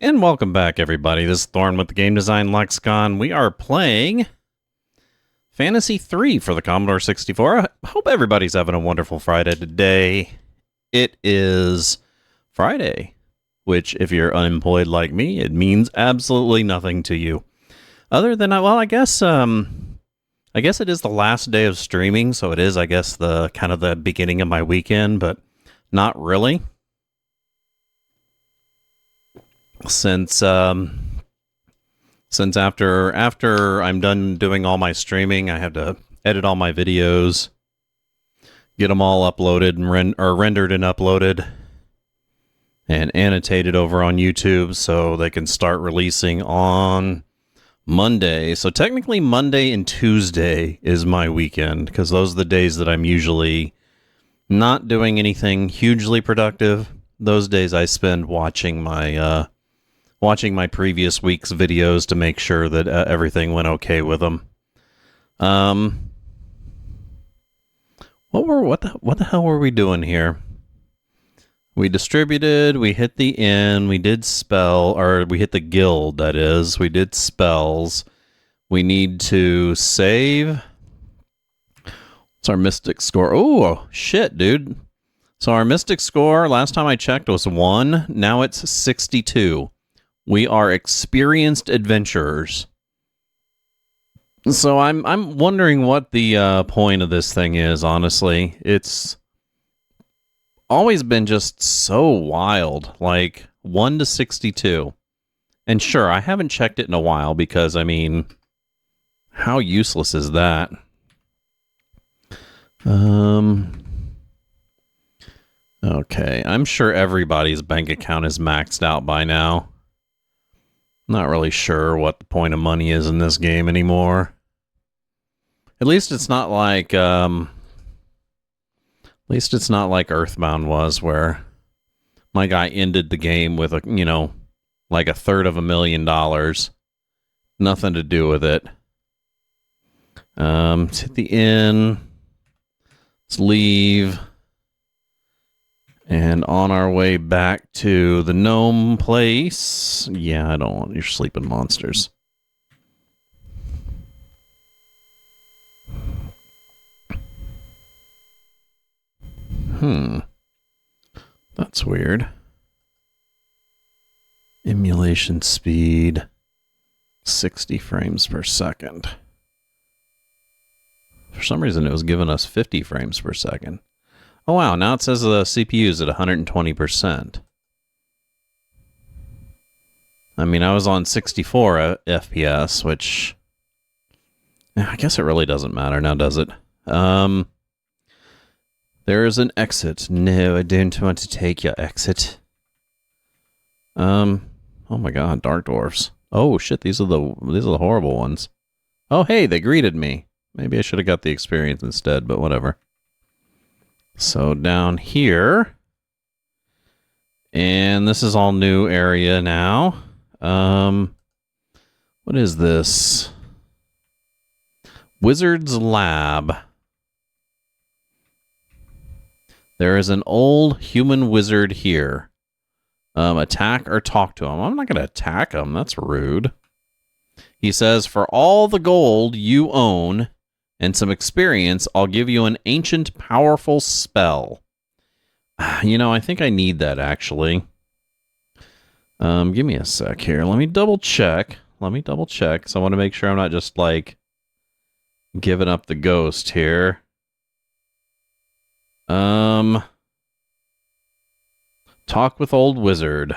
And welcome back, everybody. This is Thorn with the Game Design Lexicon. We are playing Phantasie 3 for the Commodore 64. I hope everybody's having a wonderful Friday today. It is Friday, which, if you're unemployed like me, it means absolutely nothing to you. Other than, well, I guess it is the last day of streaming, so it is, I guess, the kind of the beginning of my weekend, but not really. Since after I'm done doing all my streaming, I have to edit all my videos, get them all uploaded and rendered and uploaded, and annotated over on YouTube so they can start releasing on Monday. So technically, Monday and Tuesday is my weekend because those are the days that I'm usually not doing anything hugely productive. Those days I spend watching my previous week's videos to make sure that everything went okay with them. What the hell were we doing here? We distributed, we hit the inn, we did we hit the guild, that is. We did spells. We need to save. What's our mystic score? Oh, shit, dude. So our mystic score, last time I checked, was 1. Now it's 62. We are experienced adventurers. So I'm wondering what the point of this thing is, honestly. It's always been just so wild, like 1 to 62. And sure, I haven't checked it in a while because, I mean, how useless is that? Okay, I'm sure everybody's bank account is maxed out by now. Not really sure what the point of money is in this game anymore. At least it's not like Earthbound was, where my guy ended the game with like $350,000. Nothing to do with it. Let's hit the inn. Let's leave. And on our way back to the gnome place. Yeah, I don't want your sleeping monsters. That's weird. Emulation speed, 60 frames per second. For some reason, it was giving us 50 frames per second. Oh, wow. Now it says the CPU is at 120%. I mean, I was on 64 FPS, which I guess it really doesn't matter now, does it? There is an exit. No, I don't want to take your exit. Oh my god, Dark Dwarfs. Oh shit, these are the horrible ones. Oh hey, they greeted me. Maybe I should have got the experience instead, but whatever. So down here, and this is all new area now. What is this? Wizard's Lab. There is an old human wizard here. Attack or talk to him. I'm not going to attack him. That's rude. He says, for all the gold you own and some experience, I'll give you an ancient, powerful spell. You know, I think I need that, actually. Give me a sec here. Let me double check. So I want to make sure I'm not just, like, giving up the ghost here. Talk with old wizard.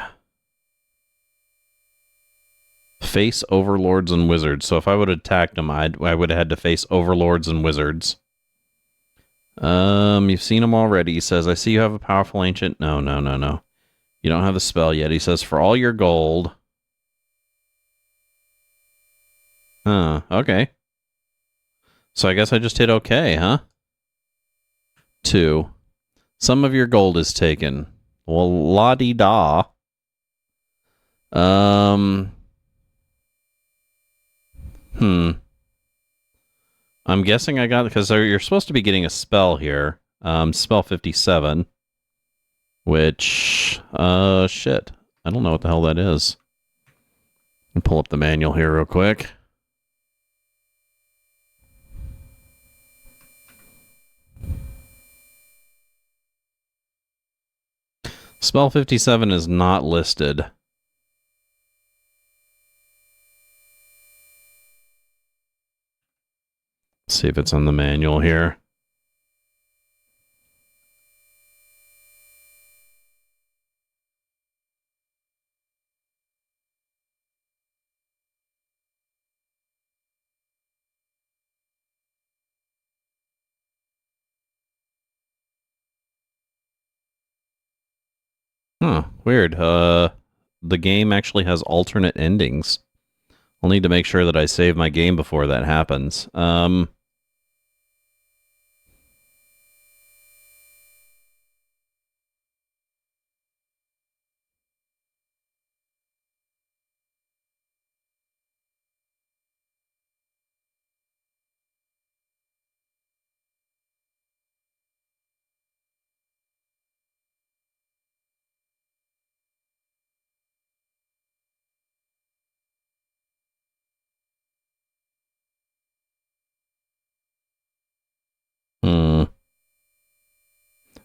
Face overlords and wizards. So if I would have attacked him, I would have had to face overlords and wizards. You've seen him already. He says, I see you have a powerful ancient. No. You don't have the spell yet. He says, for all your gold. Okay. So I guess I just hit okay, huh? 2. Some of your gold is taken. Well, la-di-da. I'm guessing I got, because you're supposed to be getting a spell here. Spell 57. Which, shit. I don't know what the hell that is. I'll pull up the manual here real quick. Spell 57 is not listed. Let's see if it's on the manual here. Huh, weird. The game actually has alternate endings. I'll need to make sure that I save my game before that happens.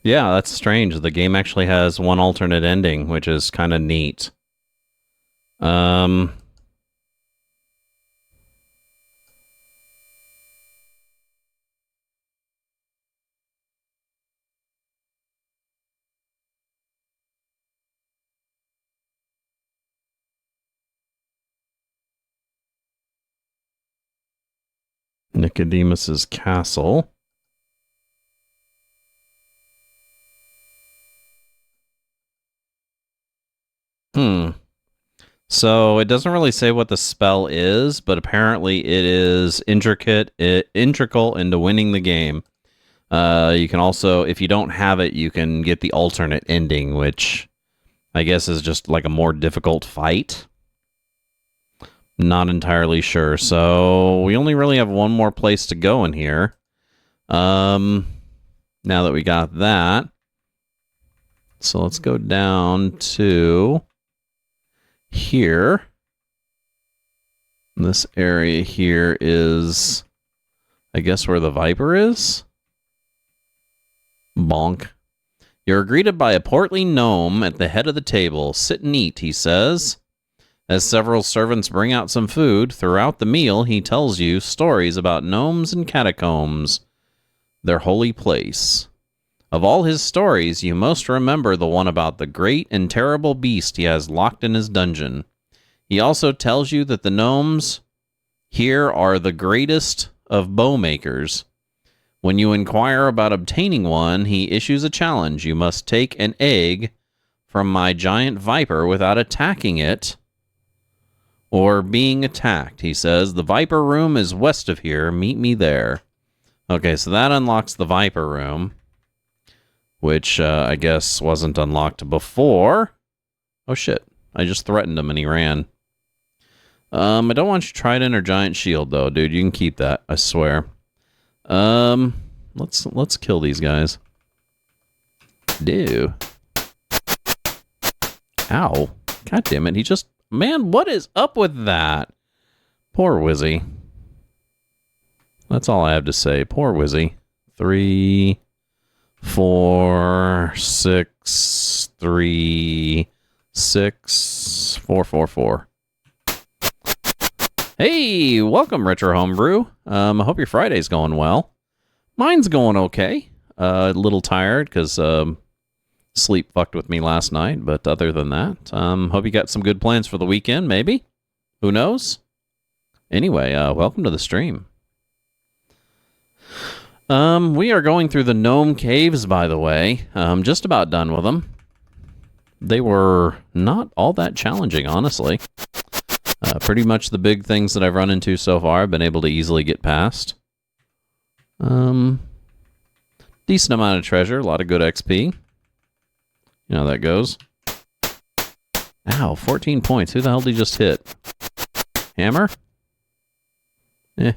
Yeah, that's strange. The game actually has one alternate ending, which is kind of neat. Nikademus's castle. So it doesn't really say what the spell is, but apparently it is integral into winning the game. You can also, if you don't have it, you can get the alternate ending, which I guess is just like a more difficult fight. Not entirely sure. So we only really have one more place to go in here. Now that we got that. So let's go down to here. This area here is, I guess, where the Viper is. Bonk. You're greeted by a portly gnome at the head of the table. Sit and eat, he says. As several servants bring out some food, throughout the meal he tells you stories about gnomes and catacombs, their holy place. Of all his stories, you most remember the one about the great and terrible beast he has locked in his dungeon. He also tells you that the gnomes here are the greatest of bowmakers. When you inquire about obtaining one, he issues a challenge. You must take an egg from my giant viper without attacking it or being attacked. He says, the Viper Room is west of here. Meet me there. Okay, so that unlocks the Viper Room, which I guess wasn't unlocked before. Oh, shit. I just threatened him and he ran. I don't want your trident or giant shield, though, dude. You can keep that, I swear. Let's kill these guys. Do. Ow. God damn it. He just... Man, what is up with that? Poor Wizzy. That's all I have to say. Poor Wizzy. 3, 4, 6, 3, 6, 4, 4, 4. Hey, welcome, Retro Homebrew. I hope your Friday's going well. Mine's going okay. A little tired because sleep fucked with me last night, but other than that, hope you got some good plans for the weekend, maybe? Who knows? Anyway, welcome to the stream. We are going through the Gnome Caves, by the way. I'm just about done with them. They were not all that challenging, honestly. Pretty much the big things that I've run into so far I've been able to easily get past. Decent amount of treasure, a lot of good XP. You know how that goes. Ow, 14 points. Who the hell did he just hit? Hammer? Eh.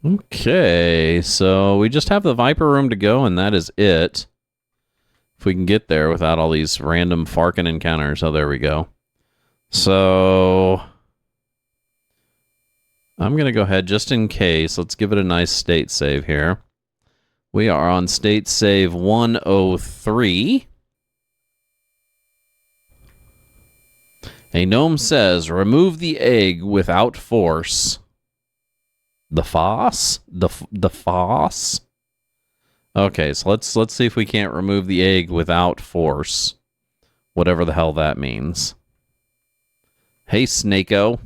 Okay, so we just have the Viper Room to go, and that is it. If we can get there without all these random Farkin encounters. Oh, there we go. So I'm going to go ahead just in case. Let's give it a nice state save here. We are on state save 103. A gnome says, remove the egg without force. The foss? The foss? Okay, so let's see if we can't remove the egg without force. Whatever the hell that means. Hey, Snako.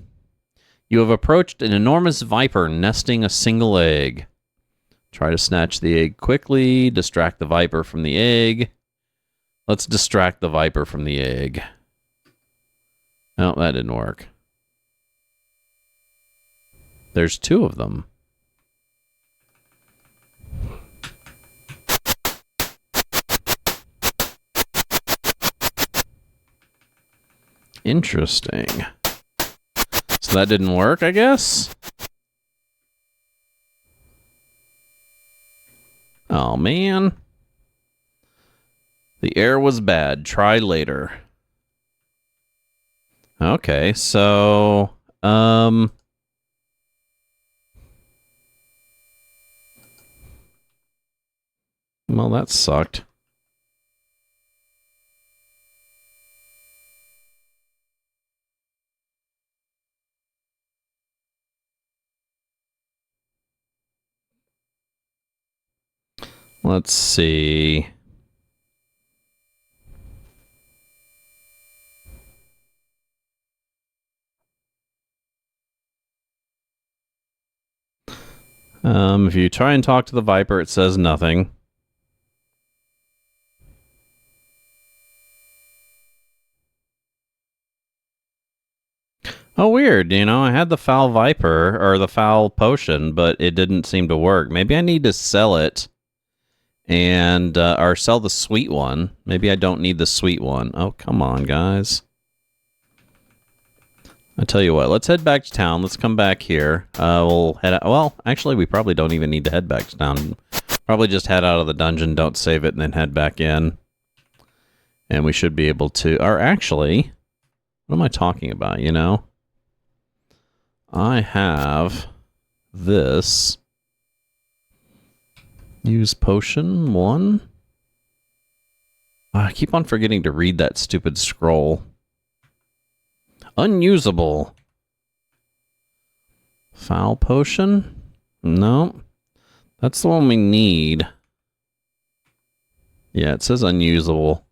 You have approached an enormous viper nesting a single egg. Try to snatch the egg quickly. Distract the viper from the egg. Let's distract the viper from the egg. No, that didn't work. There's two of them. Interesting. So that didn't work, I guess? Oh, man. The air was bad. Try later. Okay, so... well, that sucked. Let's see. If you try and talk to the Viper, it says nothing. Oh, weird. You know, I had the foul Viper, or the foul potion, but it didn't seem to work. Maybe I need to sell it, and or sell the sweet one. Maybe I don't need the sweet one. Oh, come on, guys. I tell you what, let's head back to town. Let's come back here. We'll head out. Well, actually, we probably don't even need to head back to town. Probably just head out of the dungeon, don't save it, and then head back in. And we should be able to... Or actually, what am I talking about, you know? I have this. Use potion 1. I keep on forgetting to read that stupid scroll. Unusable. Foul potion? No. That's the one we need. Yeah, it says unusable.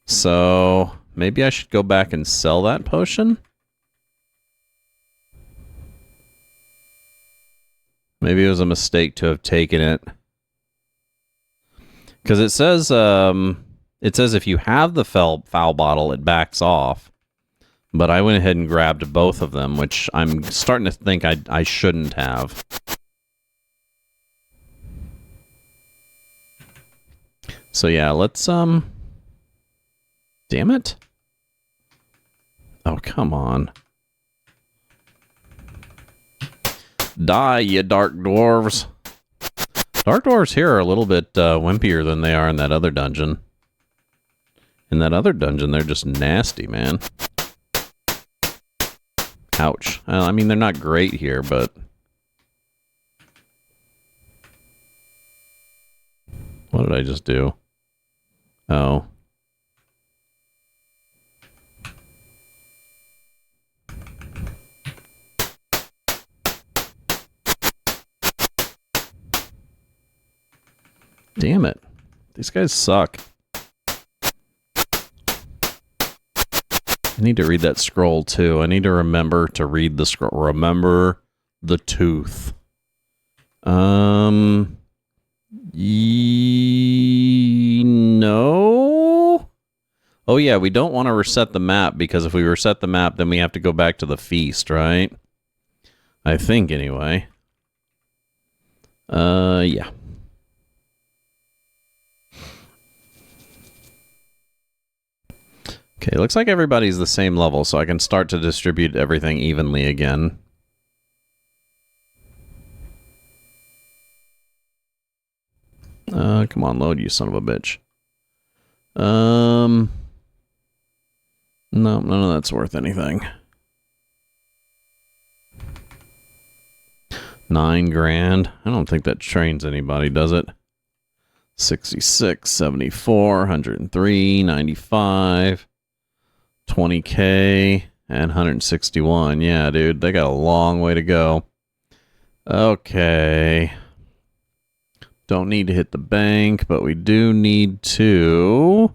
So, maybe I should go back and sell that potion? Maybe it was a mistake to have taken it. Because it says if you have the foul bottle, it backs off. But I went ahead and grabbed both of them, which I'm starting to think I shouldn't have. So yeah, let's, damn it. Oh, come on. Die, you dark dwarves. Dark dwarves here are a little bit wimpier than they are in that other dungeon. In that other dungeon, they're just nasty, man. Ouch. I mean, they're not great here, but... What did I just do? Oh. Damn it. These guys suck. I need to read that scroll, too. I need to remember to read the scroll. Remember the tooth. No? Oh, yeah, we don't want to reset the map, because if we reset the map, then we have to go back to the feast, right? I think, anyway. Yeah. Okay, looks like everybody's the same level, so I can start to distribute everything evenly again. Come on, load, you son of a bitch. No, none of that's worth anything. 9 grand. I don't think that trains anybody, does it? 66, 74, 103, 95, 20K, and 161. Yeah, dude, they got a long way to go. Okay. Don't need to hit the bank, but we do need to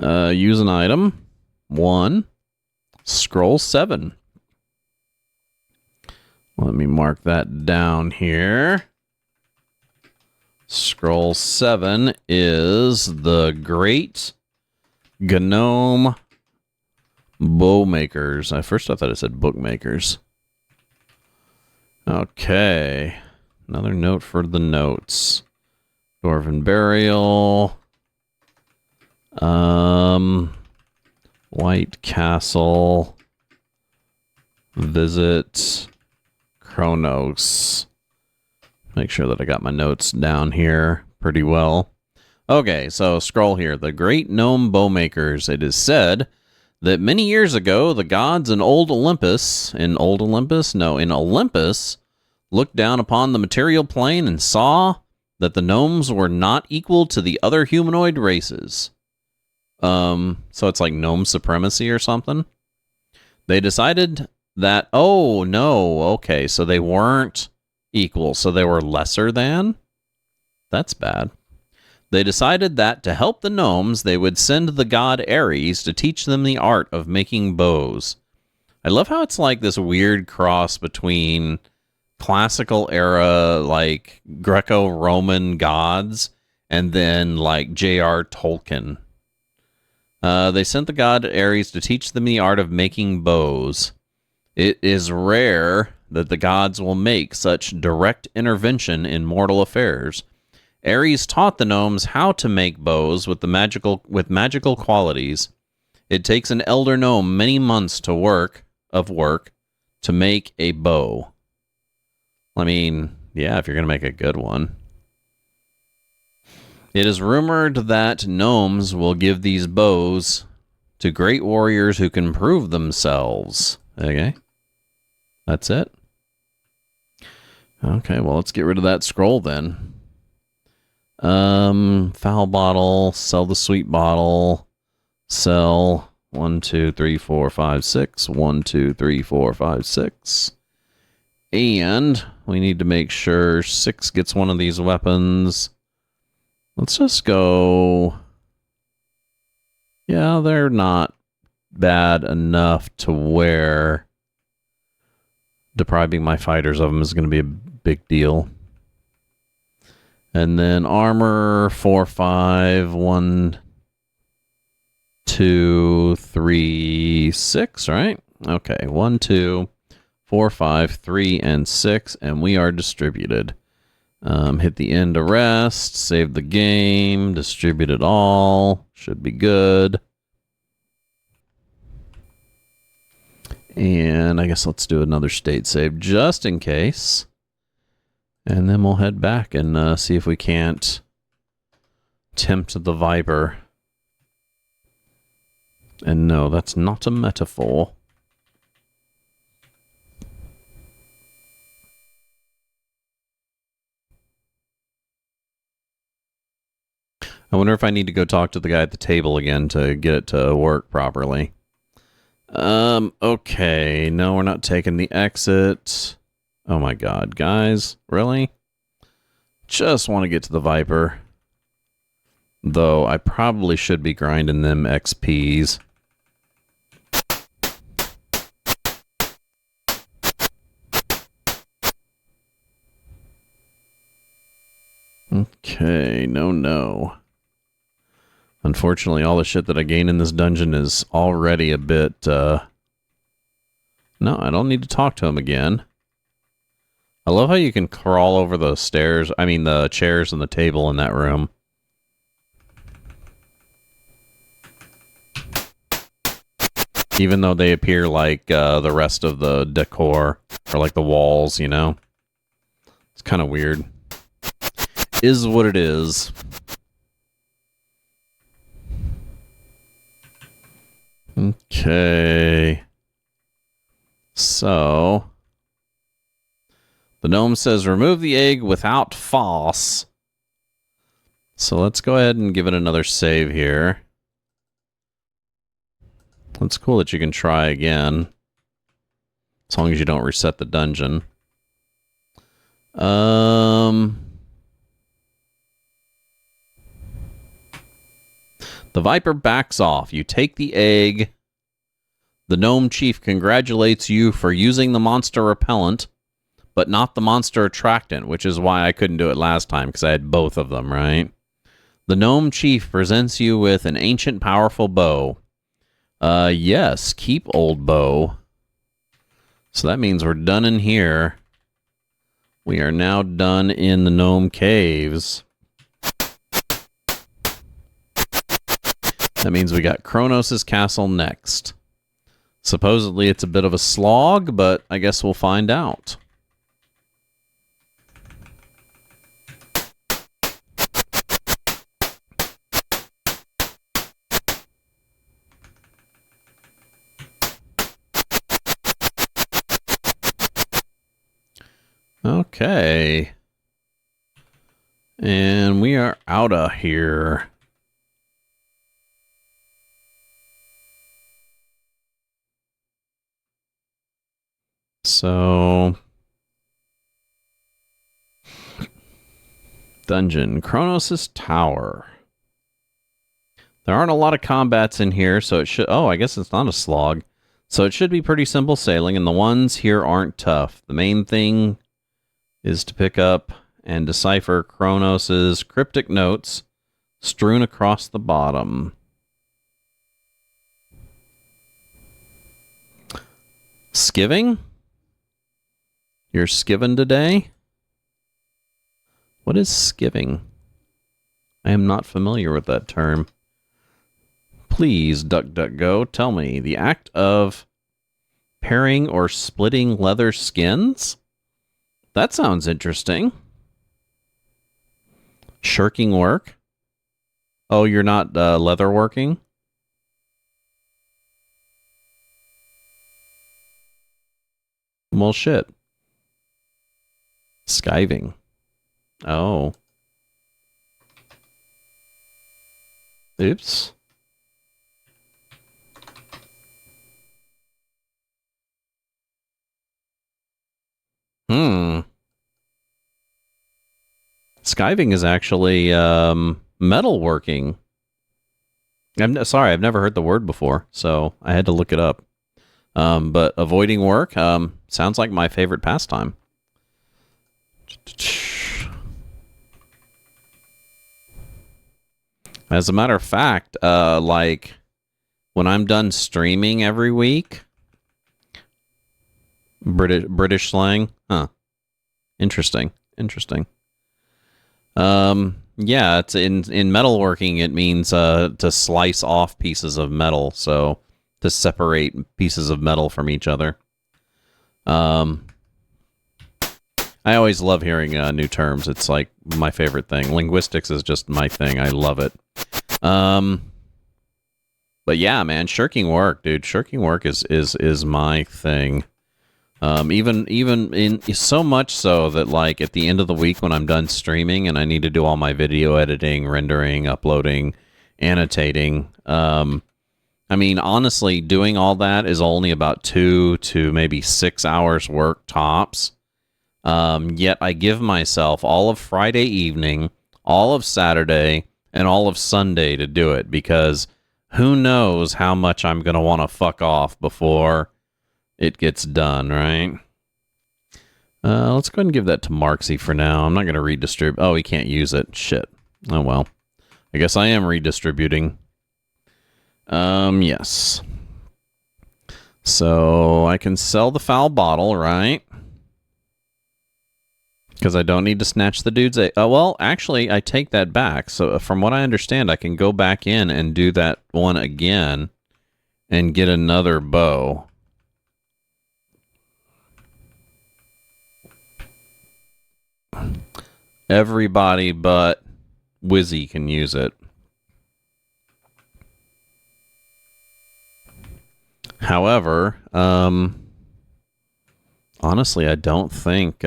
use an item. 1. Scroll 7. Let me mark that down here. Scroll 7 is the Great Gnome Bowmakers. At first I thought it said bookmakers. Okay. Another note for the notes. Dwarven Burial. White Castle. Visit Kronos. Make sure that I got my notes down here pretty well. Okay, so scroll here. The Great Gnome Bowmakers. It is said that many years ago, the gods in Olympus, looked down upon the material plane and saw that the gnomes were not equal to the other humanoid races. So it's like gnome supremacy or something. They decided that, oh no, okay, so they weren't equal, so they were lesser than? That's bad. They decided that to help the gnomes, they would send the god Ares to teach them the art of making bows. I love how it's like this weird cross between classical era, like Greco-Roman gods, and then like J.R. Tolkien. They sent the god Ares to teach them the art of making bows. It is rare that the gods will make such direct intervention in mortal affairs. Ares taught the gnomes how to make bows with magical qualities. It takes an elder gnome many months to work to make a bow. I mean, yeah, if you're going to make a good one. It is rumored that gnomes will give these bows to great warriors who can prove themselves. Okay. That's it. Okay, well, let's get rid of that scroll then. Foul bottle, sell the sweet bottle, sell 1, 2, 3, 4, 5, 6, 1, 2, 3, 4, 5, 6. And we need to make sure 6 gets one of these weapons. Let's just go. Yeah, they're not bad enough to where depriving my fighters of them is going to be a big deal. And then armor 4, 5, 1, 2, 3, 6, right? Okay, 1, 2, 4, 5, 3, and 6, and we are distributed. Hit the end to rest, save the game, distribute it all. Should be good. And I guess let's do another state save just in case. And then we'll head back and see if we can't tempt the Viper. And no, that's not a metaphor. I wonder if I need to go talk to the guy at the table again to get it to work properly. Okay. No, we're not taking the exit. Oh my god, guys. Really? Just want to get to the Viper. Though I probably should be grinding them XPs. Okay, no. Unfortunately, all the shit that I gain in this dungeon is already a bit, No, I don't need to talk to him again. I love how you can crawl over the stairs, the chairs and the table in that room. Even though they appear like the rest of the decor, or like the walls, you know? It's kind of weird. Is what it is. Okay. So, the gnome says remove the egg without FOSS. So let's go ahead and give it another save here. It's cool that you can try again. As long as you don't reset the dungeon. The Viper backs off. You take the egg. The Gnome Chief congratulates you for using the monster repellent, but not the monster attractant, which is why I couldn't do it last time, because I had both of them, right? The Gnome Chief presents you with an ancient, powerful bow. Yes, keep old bow. So that means we're done in here. We are now done in the Gnome Caves. That means we got Kronos' castle next. Supposedly it's a bit of a slog, but I guess we'll find out. Okay. And we are out of here. So, dungeon, Kronos' tower. There aren't a lot of combats in here, so it should... Oh, I guess it's not a slog. So it should be pretty simple sailing, and the ones here aren't tough. The main thing is to pick up and decipher Kronos' cryptic notes strewn across the bottom. Skiving? You're skiving today? What is skiving? I am not familiar with that term. Please, DuckDuckGo, tell me. The act of paring or splitting leather skins? That sounds interesting. Shirking work? Oh, you're not leather working? Well, shit. Skiving. Oh. Oops. Skiving is actually metalworking. Sorry, I've never heard the word before, so I had to look it up. But avoiding work sounds like my favorite pastime. As a matter of fact, like when I'm done streaming every week, British slang, huh? Interesting. Yeah, it's in metalworking. It means to slice off pieces of metal, so to separate pieces of metal from each other. I always love hearing new terms. It's like my favorite thing. Linguistics is just my thing. I love it. But yeah, man, shirking work, dude. Shirking work is my thing. Even in so much so that like at the end of the week when I'm done streaming and I need to do all my video editing, rendering, uploading, annotating, I mean, honestly, doing all that is only about 2 to maybe 6 hours work tops. Yet I give myself all of Friday evening, all of Saturday, and all of Sunday to do it because who knows how much I'm going to want to fuck off before it gets done, right? Let's go ahead and give that to Marksy for now. I'm not going to redistribute. Oh, he can't use it. Shit. Oh, well. I guess I am redistributing. Yes. So I can sell the foul bottle, right? Because I don't need to snatch the dude's egg. Oh, well, actually, I take that back. So from what I understand, I can go back in and do that one again and get another bow. Everybody but Wizzy can use it. However, honestly, I don't think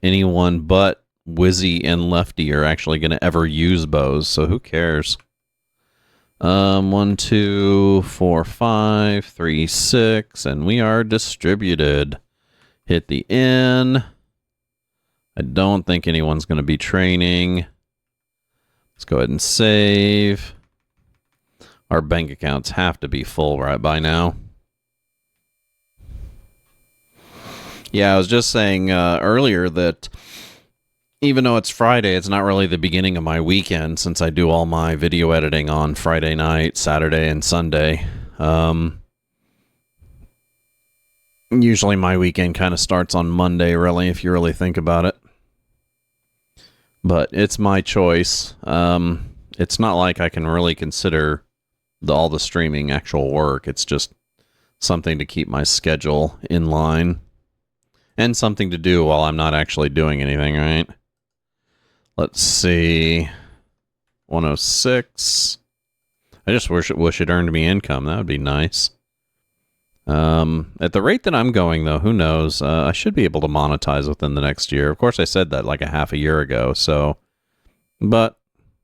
anyone but Wizzy and Lefty are actually going to ever use bows, so who cares? 1, 2, 4, 5, 3, 6, and we are distributed. Hit the N. I don't think anyone's going to be training. Let's go ahead and save. Our bank accounts have to be full right by now. Yeah, I was just saying earlier that even though it's Friday, it's not really the beginning of my weekend since I do all my video editing on Friday night, Saturday, and Sunday. Usually my weekend kind of starts on Monday, really, if you really think about it. But it's my choice. It's not like I can really consider all the streaming actual work. It's just something to keep my schedule in line. And something to do while I'm not actually doing anything, right? Let's see. 106. I just wish it earned me income. That would be nice. At the rate that I'm going, though, who knows? I should be able to monetize within the next year. Of course, I said that like a half a year ago, so... But,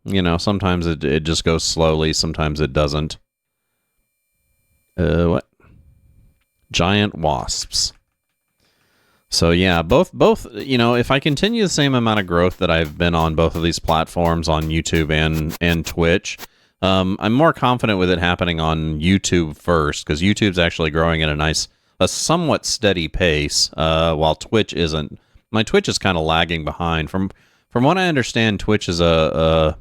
you know, sometimes it just goes slowly, sometimes it doesn't. What? Giant wasps. So yeah, both, you know, if I continue the same amount of growth that I've been on both of these platforms on YouTube and Twitch, I'm more confident with it happening on YouTube first, because YouTube's actually growing at a somewhat steady pace, while Twitch isn't. My Twitch is kind of lagging behind. From what I understand, Twitch is a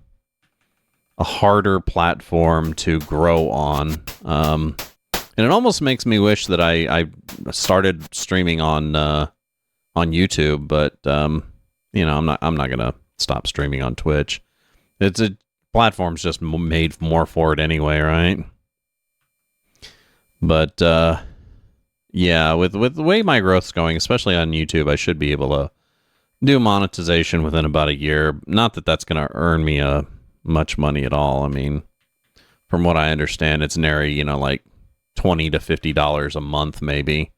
harder platform to grow on, and it almost makes me wish that I started streaming on YouTube, but you know, I'm not gonna stop streaming on Twitch. It's a platform's just made more for it anyway, right? But yeah, with the way my growth's going, especially on YouTube, I should be able to do monetization within about a year. Not that that's gonna earn me much money at all. I mean, from what I understand, it's nary, you know, like $20 to $50 a month, maybe.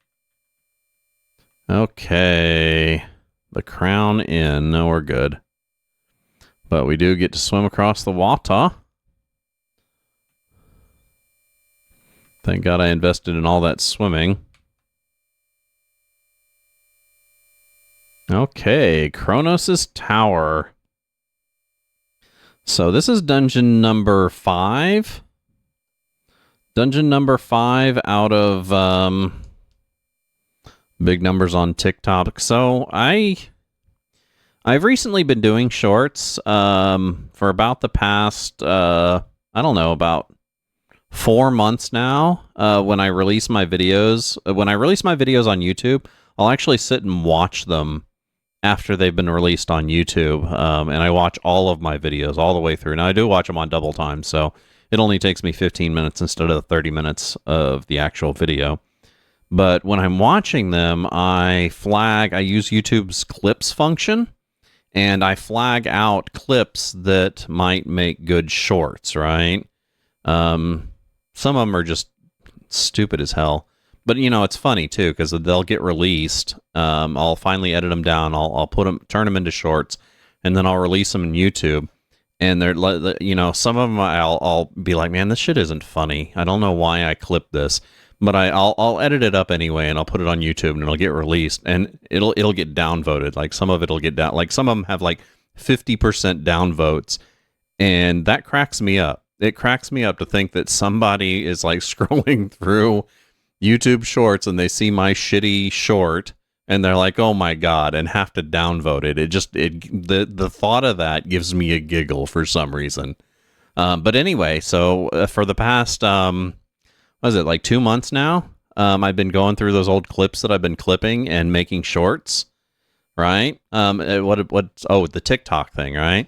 Okay, the Crown Inn. No, we're good. But we do get to swim across the water. Thank God I invested in all that swimming. Okay, Kronos' Tower. So this is dungeon number 5. Dungeon number 5 out of... big numbers on TikTok. So I've recently been doing shorts for about the past I don't know, about 4 months now. When I release my videos on YouTube, I'll actually sit and watch them after they've been released on YouTube, and I watch all of my videos all the way through. Now I do watch them on double time, so it only takes me 15 minutes instead of the 30 minutes of the actual video. But when I'm watching them, I use YouTube's clips function, and I flag out clips that might make good shorts, right? Some of them are just stupid as hell. But, you know, it's funny, too, because they'll get released. I'll finally edit them down. I'll turn them into shorts, and then I'll release them in YouTube. And they're, you know, some of them I'll be like, man, this shit isn't funny. I don't know why I clipped this. But I'll edit it up anyway, and I'll put it on YouTube, and it'll get released, and it'll get downvoted. Like some of it'll get down. Like some of them have like 50% downvotes, and that cracks me up. It cracks me up to think that somebody is like scrolling through YouTube Shorts and they see my shitty short, and they're like, "Oh my god," and have to downvote it. The thought of that gives me a giggle for some reason. But anyway, so for the past what is it, like 2 months now? I've been going through those old clips that I've been clipping and making shorts, right? The TikTok thing, right?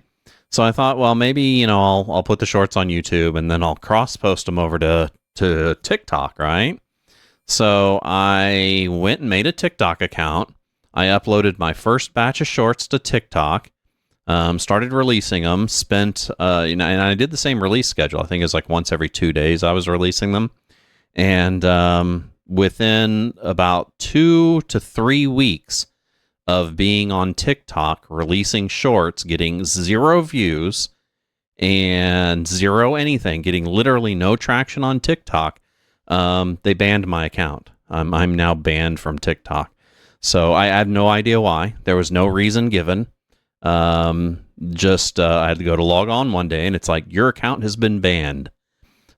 So I thought, well, maybe, you know, I'll put the shorts on YouTube, and then I'll cross-post them over to TikTok, right? So I went and made a TikTok account. I uploaded my first batch of shorts to TikTok. Started releasing them. Spent and I did the same release schedule. I think it was like once every 2 days I was releasing them, and within about 2 to 3 weeks of being on TikTok, releasing shorts, getting 0 views and 0 anything, getting literally no traction on TikTok, they banned my account. I'm now banned from TikTok. So I have no idea why. There was no reason given. I had to go to log on one day, and it's like, your account has been banned.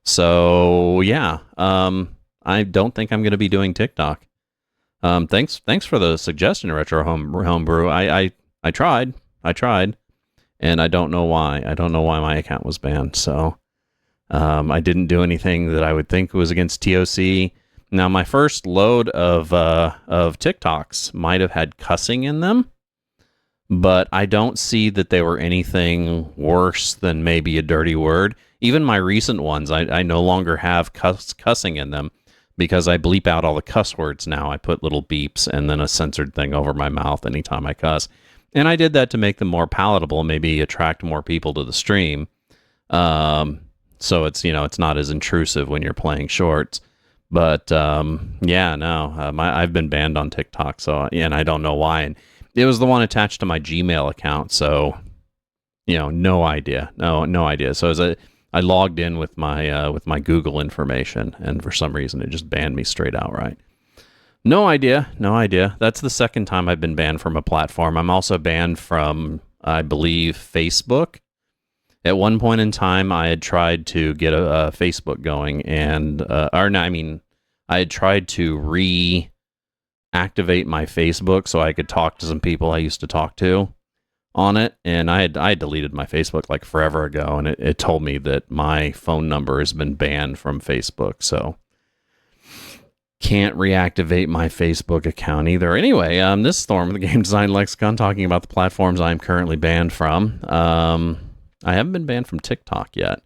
So yeah, I don't think I'm going to be doing TikTok. Thanks for the suggestion, Retro Homebrew. I tried, and I don't know why. I don't know why my account was banned. So I didn't do anything that I would think was against TOC. Now, my first load of TikToks might have had cussing in them, but I don't see that they were anything worse than maybe a dirty word. Even my recent ones, I no longer have cussing in them because I bleep out all the cuss words now. I put little beeps and then a censored thing over my mouth anytime I cuss. And I did that to make them more palatable, maybe attract more people to the stream. So it's, it's not as intrusive when you're playing shorts. But I've been banned on TikTok, and I don't know why. And it was the one attached to my Gmail account, so no idea, no idea. So I logged in with my Google information, and for some reason it just banned me straight outright. No idea. That's the second time I've been banned from a platform. I'm also banned from, I believe, Facebook. At one point in time, I had tried to get a Facebook going, and I had tried to reactivate my Facebook so I could talk to some people I used to talk to on it, and I had deleted my Facebook like forever ago, and it told me that my phone number has been banned from Facebook, so can't reactivate my Facebook account either. Anyway, this is Storm of the Game Design Lexicon talking about the platforms I'm currently banned from. I haven't been banned from TikTok yet,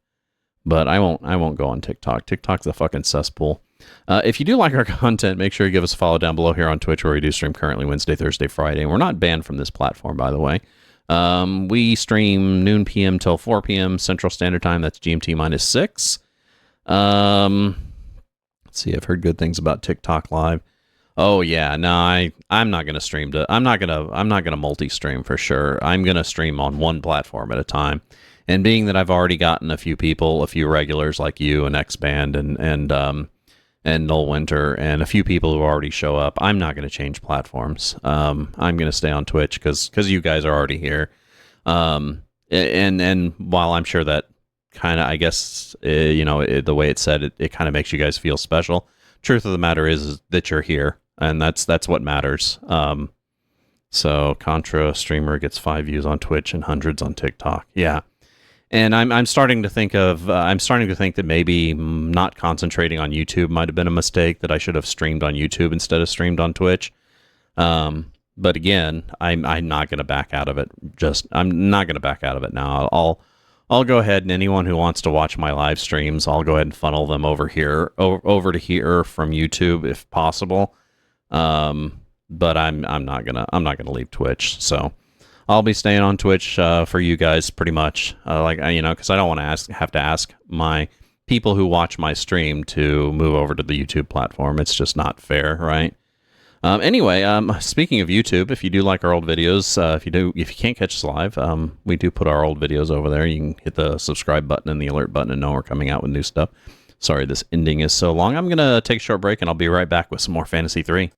but I won't go on TikTok. TikTok's a fucking cesspool. If you do like our content, make sure you give us a follow down below here on Twitch, where we do stream currently Wednesday, Thursday, Friday. And we're not banned from this platform, by the way. We stream noon p.m. till 4 p.m. Central Standard Time. That's GMT minus 6. Let's see. I've heard good things about TikTok Live. Oh yeah, no, I'm not gonna stream I'm not gonna multi-stream for sure. I'm gonna stream on one platform at a time. And being that I've already gotten a few people, a few regulars like you and X-Band and Null Winter, and a few people who already show up, I'm not going to change platforms. I'm going to stay on Twitch because you guys are already here. And while I'm sure that kind of, I guess, the way it's said, it kind of makes you guys feel special. Truth of the matter is that you're here, and that's what matters. So Contra streamer gets 5 views on Twitch and hundreds on TikTok. Yeah. And I'm starting to think that maybe not concentrating on YouTube might have been a mistake, that I should have streamed on YouTube instead of streamed on Twitch. But again, I'm not going to back out of it. I'm not going to back out of it now. I'll go ahead, and anyone who wants to watch my live streams, I'll go ahead and funnel them over to here from YouTube if possible. But I'm not gonna leave Twitch. So I'll be staying on Twitch for you guys pretty much, because I don't want to have to ask my people who watch my stream to move over to the YouTube platform. It's just not fair, right? Anyway, speaking of YouTube, if you do like our old videos, if you can't catch us live, we do put our old videos over there. You can hit the subscribe button and the alert button and know we're coming out with new stuff. Sorry, this ending is so long. I'm gonna take a short break, and I'll be right back with some more Phantasy 3.